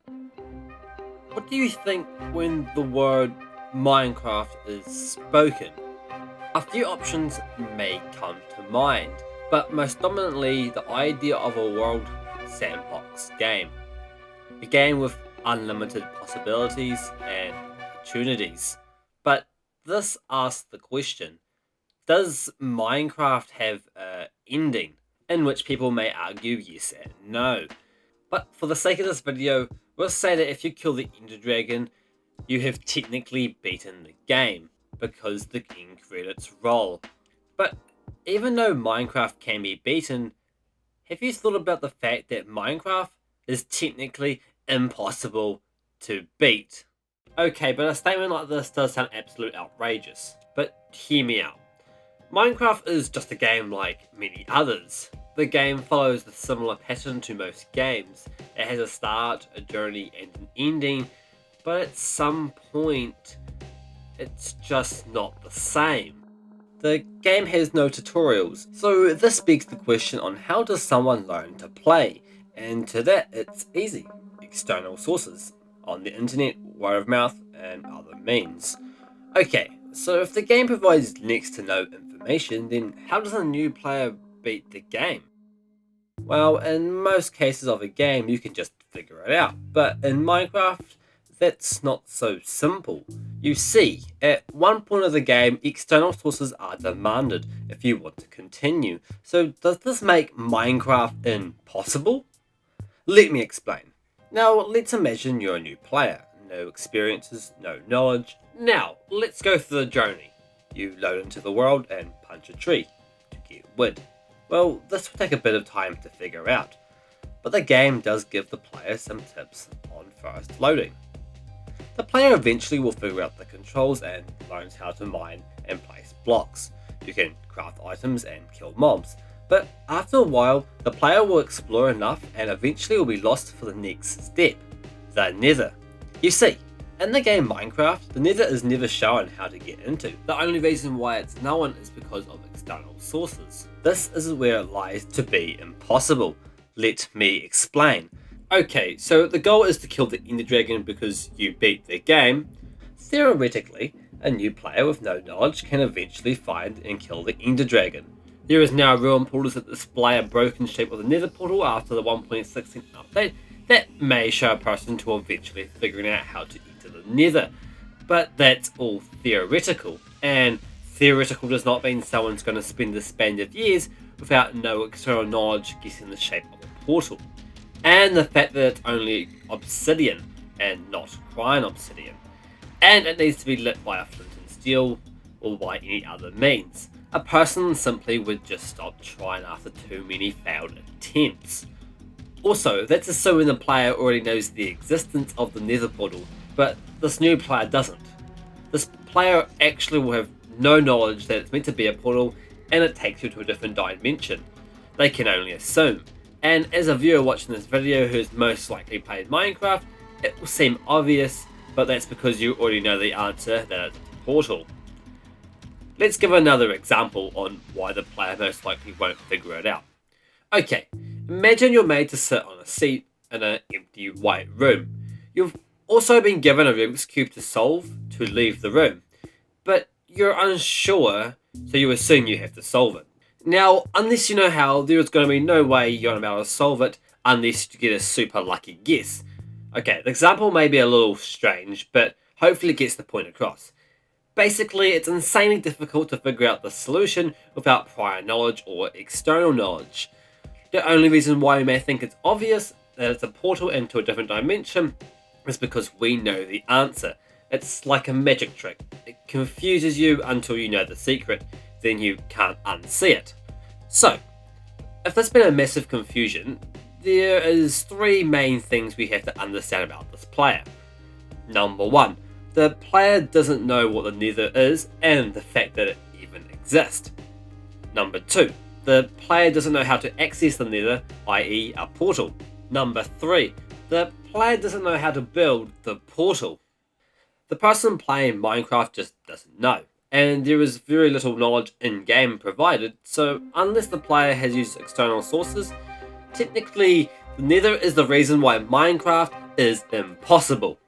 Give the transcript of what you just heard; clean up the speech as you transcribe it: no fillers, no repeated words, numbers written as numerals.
What do you think when the word Minecraft is spoken? A few options may come to mind, but most dominantly the idea of a world sandbox game. A game with unlimited possibilities and opportunities. But this asks the question, does Minecraft have an ending? In which people may argue yes and no. But for the sake of this video, we'll say that if you kill the Ender Dragon, you have technically beaten the game, because the end credits roll. But even though Minecraft can be beaten, have you thought about the fact that Minecraft is technically impossible to beat? Okay, but a statement like this does sound absolutely outrageous, but hear me out. Minecraft is just a game like many others. The game follows a similar pattern to most games. It has a start, a journey, and an ending, but at some point, it's just not the same. The game has no tutorials, so this begs the question on how does someone learn to play? And to that, it's easy. External sources. On the internet, word of mouth, and other means. Okay, so if the game provides next to no information, then how does a new player beat the game? Well, in most cases of a game, you can just figure it out, but in Minecraft, that's not so simple. You see, at one point of the game, external sources are demanded if you want to continue. So does this make Minecraft impossible? Let me explain. Now, let's imagine you're a new player. No experiences, no knowledge. Now, let's go through the journey. You load into the world and punch a tree to get wood. Well, this will take a bit of time to figure out, but the game does give the player some tips on first loading. The player eventually will figure out the controls and learns how to mine and place blocks. You can craft items and kill mobs, but after a while, the player will explore enough and eventually will be lost for the next step, the nether. You see, in the game Minecraft, the nether is never shown how to get into. The only reason why it's known is because of external sources. This is where it lies to be impossible. Let me explain. Okay, so the goal is to kill the Ender Dragon because you beat the game. Theoretically, a new player with no knowledge can eventually find and kill the Ender Dragon. There is now ruin portals that display a broken shape of the nether portal after the 1.16 update that may show a person to eventually figuring out how to enter the nether. But that's all theoretical, and theoretical does not mean someone's going to spend a span of years without no external knowledge guessing the shape of a portal. And the fact that it's only obsidian and not crying obsidian. And it needs to be lit by a flint and steel or by any other means. A person simply would just stop trying after too many failed attempts. Also, that's assuming the player already knows the existence of the nether portal, but this new player doesn't. This player actually will have no knowledge that it's meant to be a portal and it takes you to a different dimension. They can only assume. And as a viewer watching this video who's most likely played Minecraft, it will seem obvious, but that's because you already know the answer that it's a portal. Let's give another example on why the player most likely won't figure it out. Okay, imagine you're made to sit on a seat in an empty white room. You've also been given a Rubik's Cube to solve to leave the room, but you're unsure, so you assume you have to solve it. Now, unless you know how, there is going to be no way you're going to be able to solve it unless you get a super lucky guess. Okay, the example may be a little strange, but hopefully it gets the point across. Basically, it's insanely difficult to figure out the solution without prior knowledge or external knowledge. The only reason why we may think it's obvious that it's a portal into a different dimension is because we know the answer. It's like a magic trick. It confuses you until you know the secret, then you can't unsee it. So, if there's been a massive confusion, there is three main things we have to understand about this player. Number one, the player doesn't know what the nether is and the fact that it even exists. Number two, the player doesn't know how to access the nether, i.e. a portal. Number three, the player doesn't know how to build the portal. The person playing Minecraft just doesn't know, and there is very little knowledge in-game provided, so unless the player has used external sources, technically the nether is the reason why Minecraft is impossible.